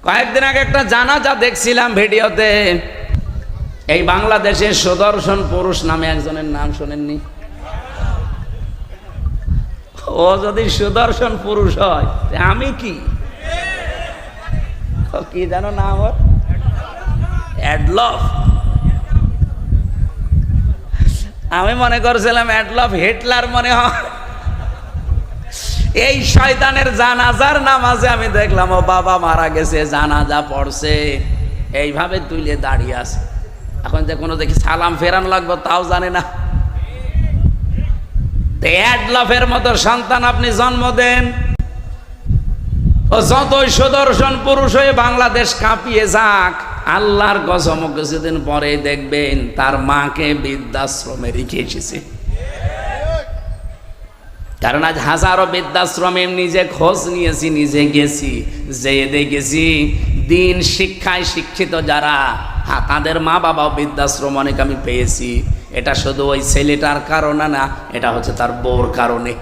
কয়েকদিন আগে একটা জানাজা দেখছিলাম ভিডিওতে। এই বাংলাদেশের সুদর্শন পুরুষ নামে একজনের নাম শোনেননি? ও যদি সুদর্শন পুরুষ হয় আমি কি কি জানো নাম ওর? অ্যাডলফ। আমি মনে করছিলাম অ্যাডলফ হিটলার মনে হয়। এই শয়তানের জানাজার নামাজে আমি দেখলাম ও বাবা মারা গেছে, জানাজা পড়ছে, এইভাবে তুলে দাঁড়িয়ে আছে। এখন যে কোনো দেখি সালাম ফেরানো লাগবে তাও জানে না। অ্যাডলফের মতো সন্তান আপনি জন্ম দেন, ও যতই সুদর্শন পুরুষ হয়ে বাংলাদেশ কাঁপিয়ে যাক, আল্লাহর কসম কিছুদিন পরে দেখবেন তার মাকে বৃদ্ধাশ্রমে রেখে এসেছে। কারণ আজ হাজারো বৃদ্ধাশ্রমে নিজে খোঁজ নিয়েছি, নিজে গেছি, যেয়ে দেখেছি দিন শিক্ষায় শিক্ষিত যারা তাদের মা বাবাও বৃদ্ধাশ্রম অনেক আমি পেয়েছি। এটা শুধু ওই ছেলেটার কারণে না, এটা হচ্ছে তার বউর কারণে।